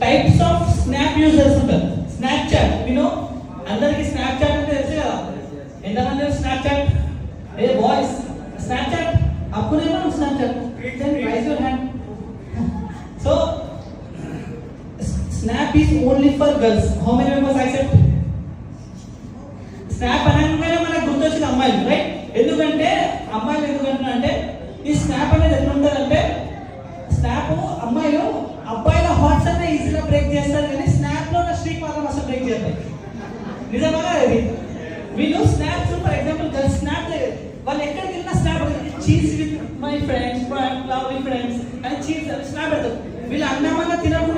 Types of snap users ఉంటారు. Snapchat వినో, అందరికి Snapchat అంటే తెలుసు కదా. ఎంతమంది స్నాప్చాట్? ఏ బాయ్స్ స్నాప్చాట్ అప్పుడే మనం Snapchat rise your hand. So snap is only for girls. How many members accept? Snap అనగానే మనకు గుర్తొచ్చింది అమ్మాయిలు, రైట్? ఎందుకంటే అమ్మాయిలు ఎందుకంటున్నా అంటే ఈ స్నాప్ అనేది ఎట్లా ఉంటుందంటే, స్నాప్ అమ్మాయిలు అబ్బాయిల హార్ట్స్ అనే ఈజీగా బ్రేక్ చేస్తారు, కానీ స్నాప్ లో ఉన్న స్ట్రీక్ మాత్రం అసలు బ్రేక్ చేస్తారు. నిజమా అది? వీళ్ళు snaps for example girls snap వాళ్ళు ఎక్కడికి వెళ్ళినా snap cheese with my friends, lovely friends అని చీజ్ స్నాప్ పెడతారు. వీళ్ళు అన్నమన్నా తినకుండా